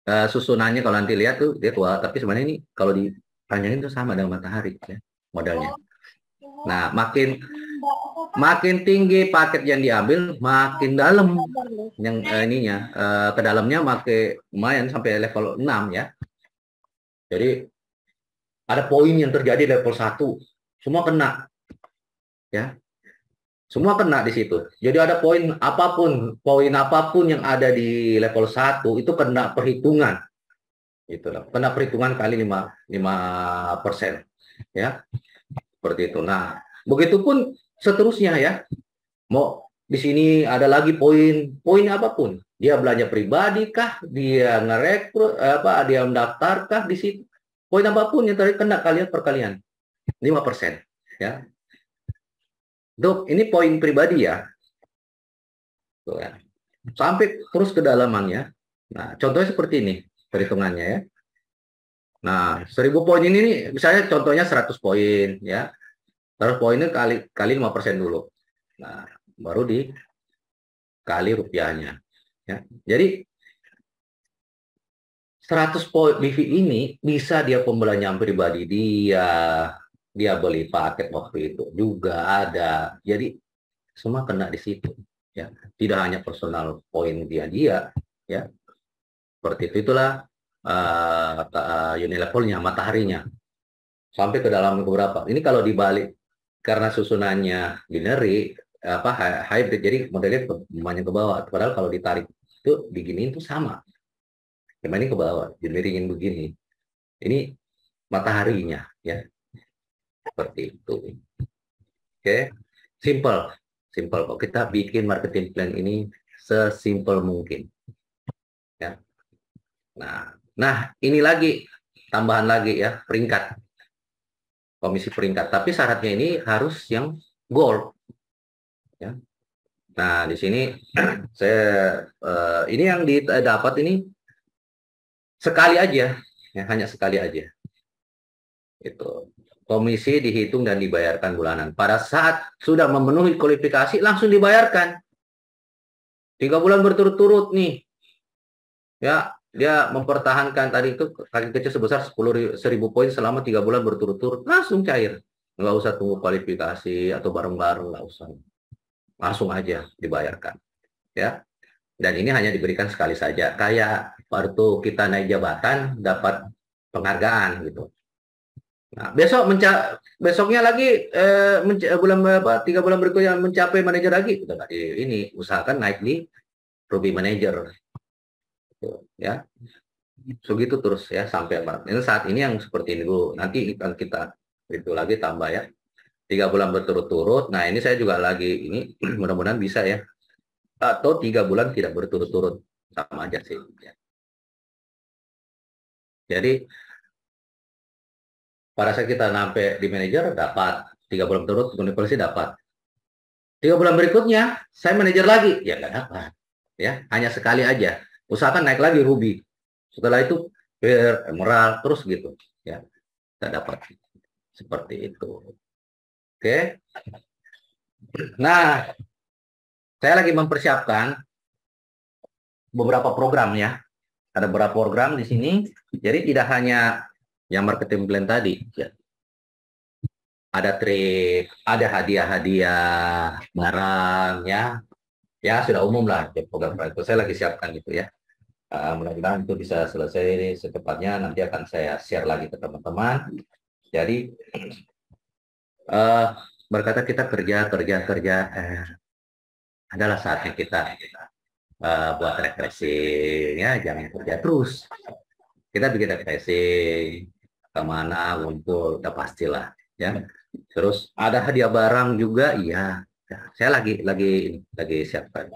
Speaker 3: susunannya kalau nanti lihat tuh dia tua, tapi sebenarnya ini kalau dipanjangin tuh sama dengan matahari ya, modelnya. Nah, makin tinggi paket yang diambil, makin dalam yang ke dalamnya lumayan sampai level 6 ya. Jadi ada poin yang terjadi level 1, semua kena ya. Semua kena di situ. Jadi ada poin apapun yang ada di level 1 itu kena perhitungan. Gitu loh. Kena perhitungan kali 5% ya. Seperti itu. Nah, begitupun seterusnya ya. Mau di sini ada lagi poin apapun. Dia belanja pribadi kah? Dia ngerekrut apa? Dia mendaftar kah di situ? Poin apapun yang tadi kena kalian perkalian 5% ya. Dok, ini poin pribadi ya. Tuh, ya. Sampai terus ke dalamannya. Nah, contohnya seperti ini perhitungannya ya. Nah, 1000 poin ini nih, misalnya contohnya 100 poin ya. 100 poin ini kali 5% dulu. Nah, baru dikali rupiahnya ya. Jadi 100 poin BV ini bisa dia pembelanjaan pribadi dia beli paket waktu itu juga ada. Jadi semua kena di situ ya. Tidak hanya personal poin dia ya. Seperti itu, itulah Unilevelnya, mataharinya. Sampai ke dalam beberapa. Ini kalau dibalik karena susunannya binary hybrid, jadi modelnya banyak ke bawah. Padahal kalau ditarik itu diginiin itu sama. Cuma ini ke bawah, dimiringin begini. Ini mataharinya ya. Seperti itu. Oke. Simple. Kok kita bikin marketing plan ini sesimpel mungkin. Ya. Nah, ini lagi tambahan lagi ya, peringkat. Komisi peringkat, tapi syaratnya ini harus yang gold. Ya. Nah, di sini saya ini yang didapat ini sekali aja, ya, hanya sekali aja. Itu komisi dihitung dan dibayarkan bulanan. Pada saat sudah memenuhi kualifikasi langsung dibayarkan. 3 bulan berturut-turut nih. Ya, dia mempertahankan tadi itu kaki kecil sebesar 10.000 poin selama 3 bulan berturut-turut, langsung cair. Nggak usah tunggu kualifikasi atau bareng-bareng, nggak usah. Langsung aja dibayarkan. Ya. Dan ini hanya diberikan sekali saja. Kayak waktu kita naik jabatan dapat penghargaan gitu. Nah, besoknya lagi 3 bulan berikutnya mencapai manajer lagi, ini usahakan naik di Ruby Manager. Ya, segitu terus ya sampai ini saat ini yang seperti ini dulu. Nanti akan kita itu lagi tambah ya. 3 bulan berturut-turut. Nah, ini saya juga lagi ini mudah-mudahan bisa ya. Atau 3 bulan tidak berturut-turut, sama aja sih. Ya. Jadi pada saat kita sampai di manajer dapat 3 bulan berturut, polisi dapat. 3 bulan berikutnya saya manajer lagi, ya nggak dapat. Ya, hanya sekali aja. Usahakan naik lagi Ruby. Setelah itu Pearl, Emerald, terus gitu. Ya, kita dapat seperti itu. Oke. Nah, saya lagi mempersiapkan beberapa program ya. Ada beberapa program di sini. Jadi tidak hanya yang marketing plan tadi. Ya. Ada trik, ada hadiah-hadiah, barang ya. Ya sudah umum lah program itu. Saya lagi siapkan gitu ya. Mudah-mudahan itu bisa selesai secepatnya. Nanti akan saya share lagi ke teman-teman. Jadi berkata kita kerja adalah saatnya kita buat refreshing ya, jangan kerja terus. Kita bikin refreshing kemana ngumpul, udah pastilah ya. Terus ada hadiah barang juga, iya. Saya lagi siapkan.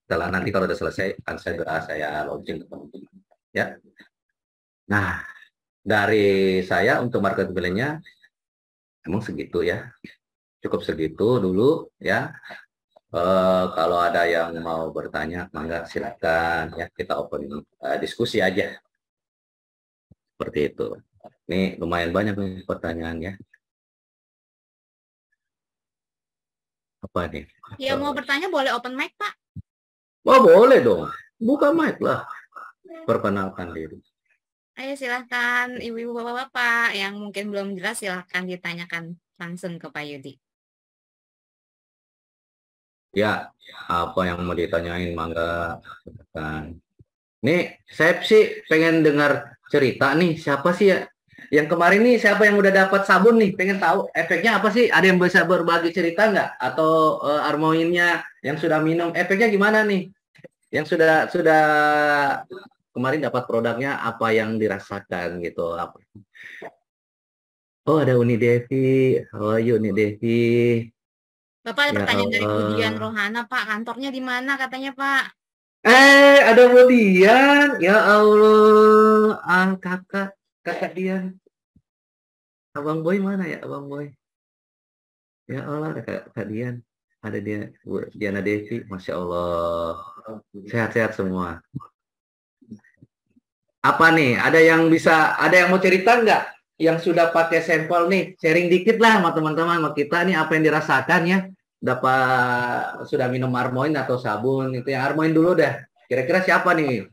Speaker 3: Setelah nanti kalau udah selesai akan saya launching ke teman-teman ya. Nah, dari saya untuk market plan-nya emang segitu ya, cukup segitu dulu ya. Kalau ada yang mau bertanya mangga silakan ya, kita open diskusi aja seperti itu. Ini lumayan banyak nih pertanyaannya. Apa nih?
Speaker 1: Ya mau bertanya boleh open mic Pak.
Speaker 3: Oh boleh dong, buka mic lah, perkenalkan diri.
Speaker 1: Ayo silahkan ibu-ibu bapak-bapak yang mungkin belum jelas silahkan ditanyakan langsung ke Pak Yudi.
Speaker 3: Ya, apa yang mau ditanyain mangga. Nih, saya sih pengen dengar cerita nih, siapa sih ya? Yang kemarin nih siapa yang udah dapat sabun nih? Pengen tahu efeknya apa sih? Ada yang bisa berbagi cerita nggak? Atau Armoinnya yang sudah minum, efeknya gimana nih? Yang sudah kemarin dapat produknya, apa yang dirasakan gitu? Apa? Oh ada Uni Devi, oh Uni Devi.
Speaker 1: Bapak ada
Speaker 3: Ya
Speaker 1: pertanyaan dari Budian
Speaker 3: Allah.
Speaker 1: Rohana, Pak. Kantornya di mana katanya, Pak?
Speaker 3: Ada Budian. Ya Allah. Kakak. Kakak Dian. Abang Boy mana ya, Abang Boy? Ya Allah, ada Kak Dian. Ada dia, Bu Diana Devi. Masya Allah. Sehat-sehat semua. Apa nih? Ada yang mau cerita nggak? Yang sudah pakai sampel nih, sharing dikit lah sama teman-teman, sama kita nih apa yang dirasakan ya. Sudah minum Armoin atau sabun itu yang Armoin dulu dah. Kira-kira siapa nih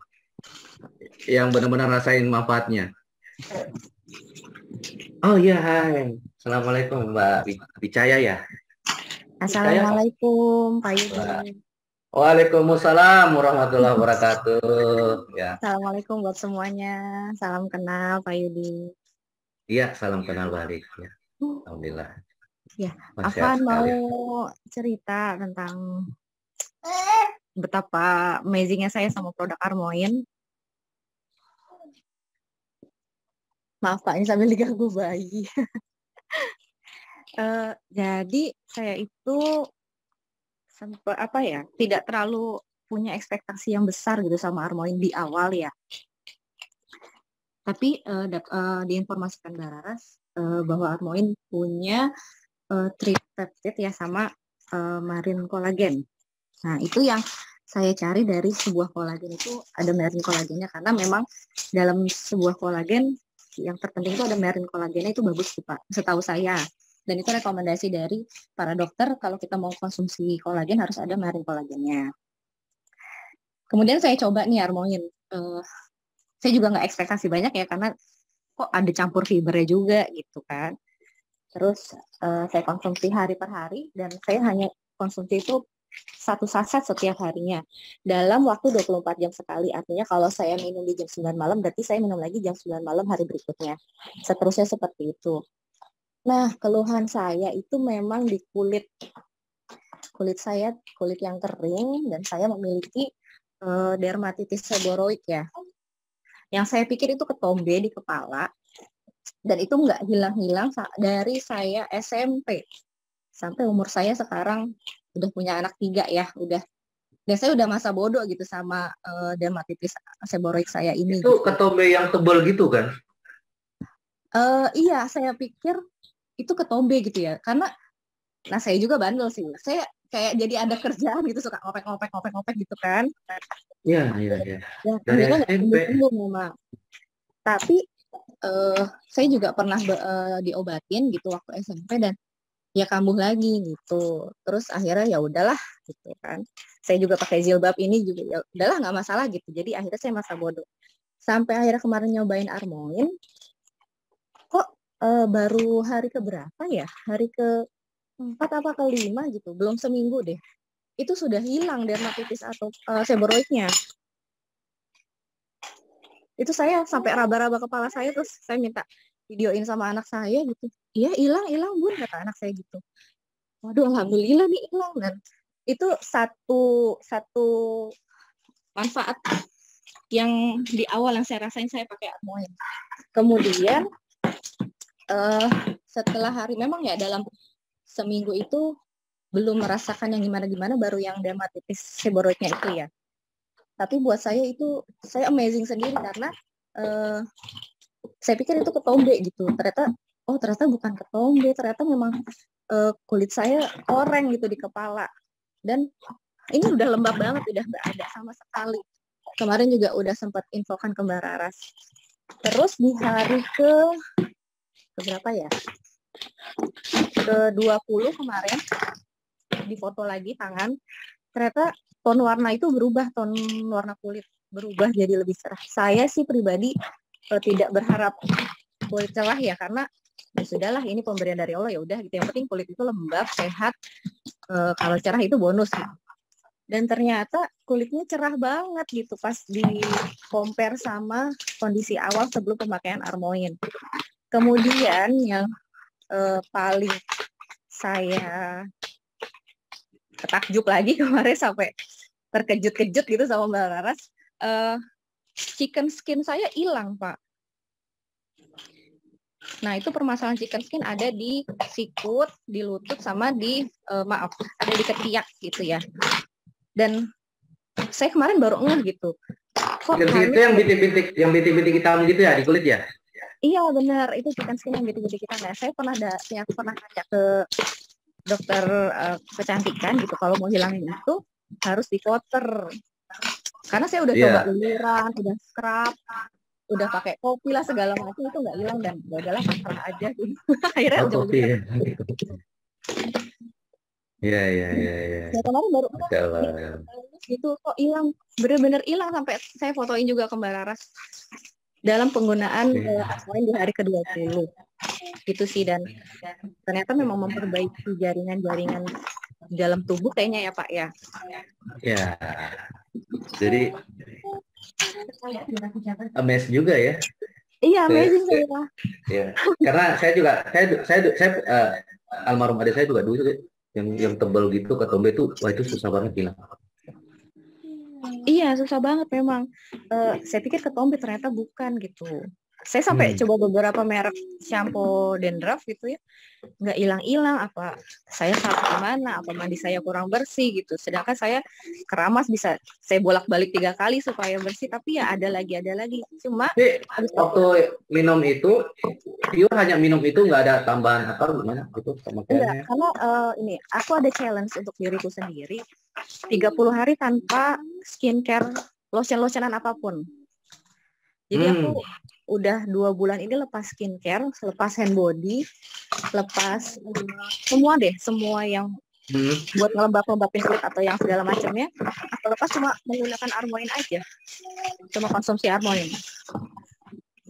Speaker 3: yang benar-benar rasain manfaatnya? Oh iya, hai. Assalamualaikum Mbak Bicaya ya.
Speaker 4: Assalamualaikum Pak Yudi.
Speaker 3: Waalaikumsalam warahmatullahi wabarakatuh. Ya.
Speaker 4: Assalamualaikum buat semuanya. Salam kenal Pak Yudi.
Speaker 3: Iya, salam kenal balik ya. Alhamdulillah.
Speaker 4: Ya,
Speaker 3: Masih
Speaker 4: Afan mau
Speaker 3: sekali.
Speaker 4: cerita tentang betapa amazingnya saya sama produk Armoin. Maaf Pak, ini sambil diganggu bayi. Jadi saya itu tidak terlalu punya ekspektasi yang besar gitu sama Armoin di awal ya. Tapi diinformasikan Bararas bahwa Armoin punya tripeptide ya sama marine collagen. Nah itu yang saya cari dari sebuah kolagen itu ada marine collagennya, karena memang dalam sebuah kolagen yang terpenting itu ada marine collagennya, itu bagus sih Pak, setahu saya. Dan itu rekomendasi dari para dokter, kalau kita mau konsumsi kolagen harus ada marine collagennya. Kemudian saya coba nih Armoin. Saya juga nggak ekspektasi banyak ya, karena kok ada campur fibernya juga gitu kan. Terus saya konsumsi hari per hari, dan saya hanya konsumsi itu 1 saset setiap harinya dalam waktu 24 jam sekali. Artinya kalau saya minum di jam 9 malam, berarti saya minum lagi jam 9 malam hari berikutnya. Seterusnya seperti itu. Nah, keluhan saya itu memang di kulit. Kulit saya kulit yang kering, dan saya memiliki dermatitis seboroid ya. Yang saya pikir itu ketombe di kepala, dan itu nggak hilang-hilang dari saya SMP sampai umur saya sekarang udah punya anak 3 ya, dan saya udah masa bodoh gitu sama dermatitis seboroid saya ini.
Speaker 3: Itu
Speaker 4: gitu.
Speaker 3: ketombe yang tebal gitu kan?
Speaker 4: Iya, saya pikir itu ketombe gitu ya, karena saya juga bandel sih. Saya kayak jadi ada kerjaan gitu, suka ngopek gitu kan.
Speaker 3: Iya.
Speaker 4: Ya,
Speaker 3: Dari
Speaker 4: akhirnya nggak
Speaker 3: SMP.
Speaker 4: sembuh memang. Tapi saya juga pernah diobatin gitu waktu SMP, dan ya kambuh lagi gitu. Terus akhirnya ya udahlah gitu kan. Saya juga pakai jilbab ini juga, ya udahlah nggak masalah gitu. Jadi akhirnya saya masa bodoh. Sampai akhirnya kemarin nyobain Armoin, kok baru hari keberapa ya? Hari ke-4 apa ke-5 gitu. Belum seminggu deh. Itu sudah hilang dermatitis atau seboroidnya. Itu saya sampai raba-raba kepala saya, terus saya minta videoin sama anak saya gitu. Iya, hilang Bun, kata anak saya gitu. Waduh, alhamdulillah nih hilang. Dan itu satu manfaat yang di awal yang saya rasain saya pakai Armoin. Kemudian setelah hari, memang ya dalam seminggu itu belum merasakan yang gimana-gimana, baru yang dermatitis seboroidnya itu ya. Tapi buat saya itu, saya amazing sendiri, karena saya pikir itu ketombe gitu. Ternyata bukan ketombe, ternyata memang kulit saya oranye gitu di kepala. Dan ini udah lembab banget, udah nggak ada sama sekali. Kemarin juga udah sempat infokan ke Mbak Raras. Terus di hari berapa ya? Ke-20 kemarin, difoto lagi tangan, ternyata ton warna itu berubah, ton warna kulit berubah jadi lebih cerah. Saya sih pribadi tidak berharap kulit cerah ya, karena ya sudahlah, ini pemberian dari Allah, ya udah gitu. Yang penting kulit itu lembab, sehat. Kalau cerah itu bonus gitu. Dan ternyata kulitnya cerah banget gitu pas di compare sama kondisi awal sebelum pemakaian Armoin. Kemudian yang paling saya takjub lagi kemarin, sampai terkejut-kejut gitu sama Mbak Laras, chicken skin saya hilang Pak. Nah, itu permasalahan chicken skin ada di sikut, di lutut, sama di, ada di ketiak gitu ya. Dan saya kemarin baru ngeh gitu. Kok
Speaker 3: Chicken skin itu yang bintik-bintik hitam gitu ya di kulit ya?
Speaker 4: Iya benar, itu chicken skin yang bintik-bintik hitam. Nah, saya pernah tanya ke dokter kecantikan gitu, kalau mau hilangin itu harus di water. Karena saya udah coba liliran, udah scrub, udah pakai kopi lah segala macam, itu nggak hilang, dan ya udahlah pasrah aja gitu. Akhirnya ujung-ujungnya
Speaker 3: Iya.
Speaker 4: ya kemarin baru gitu kok hilang, bener-bener hilang, sampai saya fotoin juga ke Mbak Laras dalam penggunaan Armoin di hari ke-20 gitu sih. Dan ternyata memang memperbaiki jaringan-jaringan di dalam tubuh kayaknya ya Pak ya.
Speaker 3: Ya, jadi amazed juga ya.
Speaker 4: Iya, amazing saya.
Speaker 3: Ya, karena saya almarhum adik saya juga dulu yang tebal gitu ketombe itu, wah itu susah banget hilang.
Speaker 4: Iya, susah banget memang. Saya pikir ketombe, ternyata bukan gitu. Saya sampai coba beberapa merek shampoo dandruff gitu ya, nggak hilang-hilang. Apa saya salah gimana? Apa mandi saya kurang bersih gitu? Sedangkan saya keramas bisa saya bolak-balik 3 kali supaya bersih, tapi ya ada lagi. Cuma
Speaker 3: waktu minum itu, Tio hanya minum itu, nggak ada tambahan apa gimana gitu pemakaiannya?
Speaker 4: Enggak, karena ini aku ada challenge untuk diriku sendiri, 30 hari tanpa skincare, lotion-lotionan apapun. Jadi aku udah 2 bulan ini lepas skincare, lepas hand body, lepas semua yang buat ngelembab-lembabin kulit atau yang segala macamnya. Aku lepas, cuma menggunakan Armoin aja, cuma konsumsi Armoin.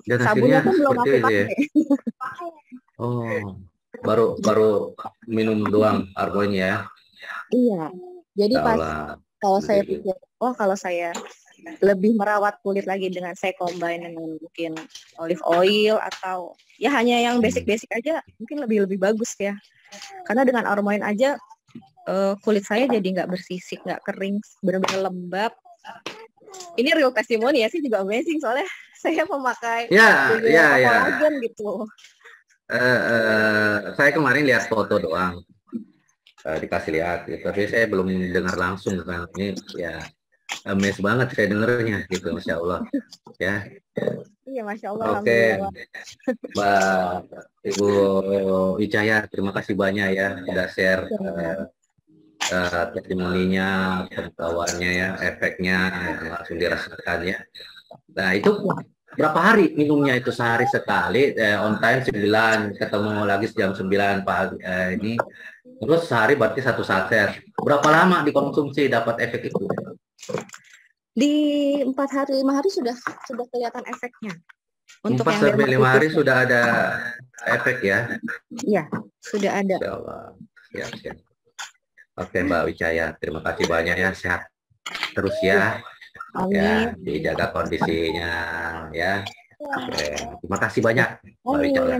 Speaker 3: Dan
Speaker 4: sabunnya pun belum aku pakai.
Speaker 3: Oh, baru minum doang Armoin ya?
Speaker 4: Iya, jadi kalau saya pikir, kalau saya lebih merawat kulit lagi dengan saya combine dengan mungkin olive oil atau ya hanya yang basic aja, mungkin lebih bagus ya. Karena dengan Armoin aja kulit saya jadi nggak bersisik, nggak kering, benar-benar lembab. Ini real testimony ya sih, juga amazing soalnya saya memakai kolagen gitu.
Speaker 3: Saya kemarin lihat foto doang, dikasih lihat gitu, tapi saya belum dengar langsung kan. Ini ya amazed banget saya dengernya gitu, Masya Allah ya.
Speaker 4: Iya, Masya Allah.
Speaker 3: Oke, Mbak Ibu Icaya, terima kasih banyak ya sudah share testimoninya, pengetahuannya ya, efeknya langsung dirasakan ya. Nah itu berapa hari minumnya itu? Sehari sekali, on time 9, ketemu lagi jam 9 pagi ini. Terus sehari berarti 1 saset. Berapa lama dikonsumsi dapat efek itu?
Speaker 4: Di 4 hari 5 hari sudah kelihatan efeknya.
Speaker 3: Untuk 4-5 hari sudah ada efek ya?
Speaker 4: Iya, sudah ada.
Speaker 3: Insya Allah. Siap. Oke Mbak Wijaya, terima kasih banyak ya, sehat terus ya.
Speaker 4: Amin.
Speaker 3: Ya, dijaga kondisinya ya. Oke, terima kasih banyak Mbak Wijaya.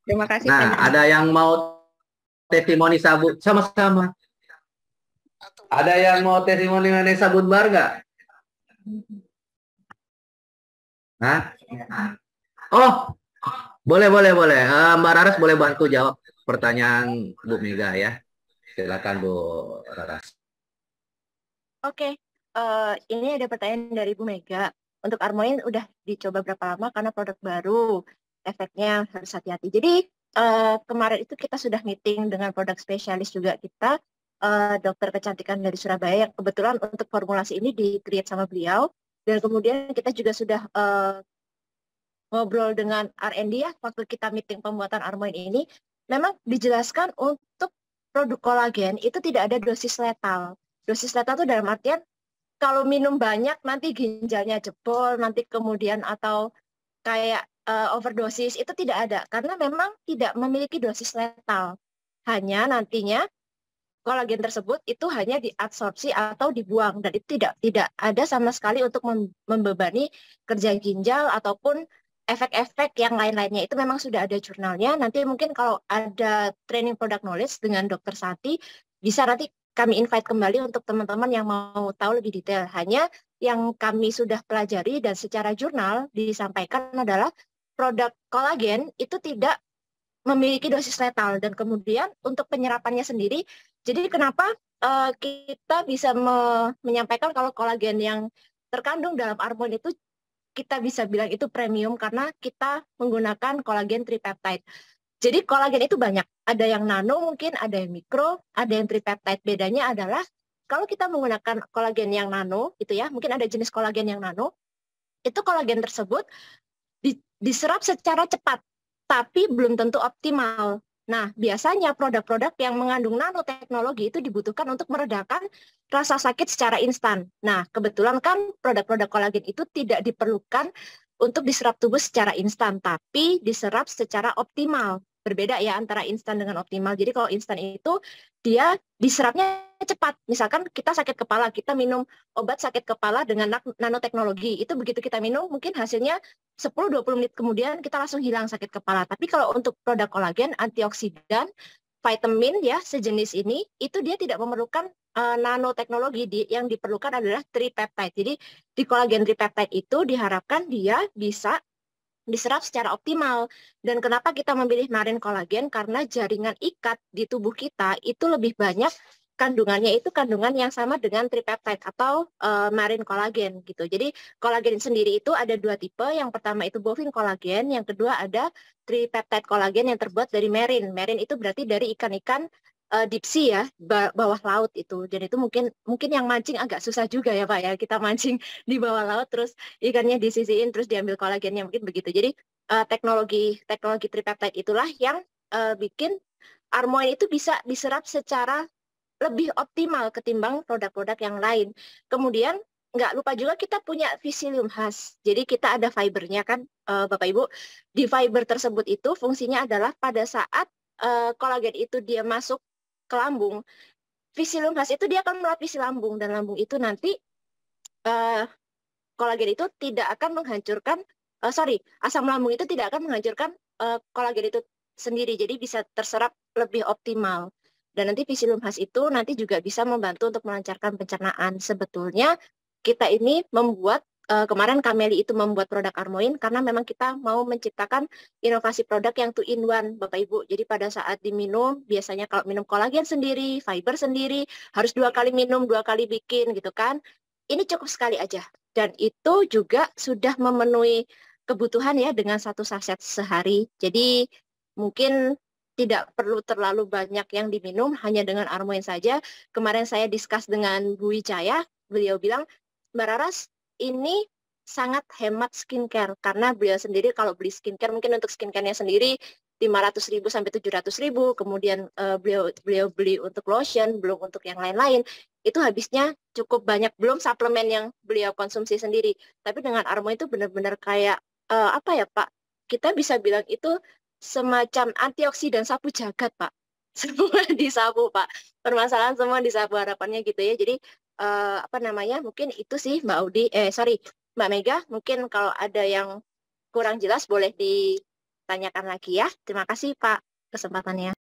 Speaker 4: Terima kasih.
Speaker 3: Nah, ada yang mau testimoni sabut sama-sama? Ada yang mau testimoni mengenai sabut bar nggak? Hah? Oh, boleh. Mbak Raras boleh bantu jawab pertanyaan Bu Mega ya. Silakan Bu Raras.
Speaker 2: Oke, ini ada pertanyaan dari Bu Mega. Untuk Armoin udah dicoba berapa lama? Karena produk baru, efeknya harus hati-hati. Jadi kemarin itu kita sudah meeting dengan produk spesialis juga kita, dokter kecantikan dari Surabaya, yang kebetulan untuk formulasi ini di-create sama beliau. Dan kemudian kita juga sudah ngobrol dengan R&D ya, waktu kita meeting pembuatan Armoin ini, memang dijelaskan untuk produk kolagen itu tidak ada dosis letal. Dosis letal itu dalam artian kalau minum banyak nanti ginjalnya jebol, nanti kemudian atau kayak overdosis, itu tidak ada. Karena memang tidak memiliki dosis letal. Hanya nantinya kolagen tersebut itu hanya diabsorpsi atau dibuang. Dan itu tidak ada sama sekali untuk membebani kerja ginjal ataupun efek-efek yang lain-lainnya. Itu memang sudah ada jurnalnya. Nanti mungkin kalau ada training product knowledge dengan Dr. Santi, bisa nanti kami invite kembali untuk teman-teman yang mau tahu lebih detail. Hanya yang kami sudah pelajari dan secara jurnal disampaikan adalah produk kolagen itu tidak memiliki dosis letal, dan kemudian untuk penyerapannya sendiri, jadi kenapa kita bisa menyampaikan kalau kolagen yang terkandung dalam Armoin itu kita bisa bilang itu premium karena kita menggunakan kolagen tripeptide. Jadi kolagen itu banyak, ada yang nano mungkin, ada yang mikro, ada yang tripeptide. Bedanya adalah kalau kita menggunakan kolagen yang nano, itu ya, mungkin ada jenis kolagen yang nano, itu kolagen tersebut diserap secara cepat, tapi belum tentu optimal. Nah, biasanya produk-produk yang mengandung nanoteknologi itu dibutuhkan untuk meredakan rasa sakit secara instan. Nah, kebetulan kan produk-produk kolagen itu tidak diperlukan untuk diserap tubuh secara instan, tapi diserap secara optimal. Berbeda ya antara instan dengan optimal. Jadi kalau instan itu dia diserapnya cepat. Misalkan kita sakit kepala, kita minum obat sakit kepala dengan nanoteknologi. Itu begitu kita minum, mungkin hasilnya 10-20 menit kemudian kita langsung hilang sakit kepala. Tapi kalau untuk produk kolagen, antioksidan, vitamin ya sejenis ini, itu dia tidak memerlukan nanoteknologi. Yang diperlukan adalah tripeptide. Jadi di kolagen tripeptide itu diharapkan dia bisa diserap secara optimal. Dan kenapa kita memilih marin kolagen? Karena jaringan ikat di tubuh kita itu lebih banyak kandungannya itu kandungan yang sama dengan tripeptide atau marin kolagen gitu. Jadi kolagen sendiri itu ada dua tipe. Yang pertama itu bovine kolagen, yang kedua ada tripeptide kolagen yang terbuat dari marin. Marin itu berarti dari ikan-ikan deep sea ya, bawah laut itu. Dan itu mungkin yang mancing agak susah juga ya Pak ya. Kita mancing di bawah laut terus ikannya disisiin terus diambil kolagennya, mungkin begitu. Jadi teknologi tripeptide itulah yang bikin Armoin itu bisa diserap secara lebih optimal ketimbang produk-produk yang lain. Kemudian nggak lupa juga kita punya psyllium husk. Jadi kita ada fibernya kan Bapak Ibu. Di fiber tersebut itu fungsinya adalah pada saat kolagen itu dia masuk ke lambung, psyllium husk itu dia akan melapisi lambung, dan lambung itu nanti kolagen itu tidak akan menghancurkan, asam lambung itu tidak akan menghancurkan kolagen itu sendiri, jadi bisa terserap lebih optimal. Dan nanti psyllium husk itu nanti juga bisa membantu untuk melancarkan pencernaan. Sebetulnya kita ini membuat kemarin Kameli itu membuat produk Armoin karena memang kita mau menciptakan inovasi produk yang 2-in-1 Bapak Ibu. Jadi pada saat diminum, biasanya kalau minum kolagen sendiri, fiber sendiri, harus 2 kali minum, 2 kali bikin gitu kan. Ini cukup sekali aja. Dan itu juga sudah memenuhi kebutuhan ya dengan 1 saset sehari. Jadi mungkin tidak perlu terlalu banyak yang diminum, hanya dengan Armoin saja. Kemarin saya discuss dengan Bu Wicaya, beliau bilang, Mbak Raras, ini sangat hemat skincare karena beliau sendiri kalau beli skincare mungkin untuk skincare-nya sendiri 500.000 sampai 700.000, kemudian beliau beli untuk lotion, belum untuk yang lain-lain, itu habisnya cukup banyak, belum suplemen yang beliau konsumsi sendiri. Tapi dengan Armoin itu benar-benar kayak apa ya Pak? Kita bisa bilang itu semacam antioksidan sapu jagat Pak. Semua disapu Pak. Permasalahan semua disapu, harapannya gitu ya. Jadi mungkin itu sih Mbak Mega, mungkin kalau ada yang kurang jelas boleh ditanyakan lagi ya. Terima kasih Pak kesempatannya.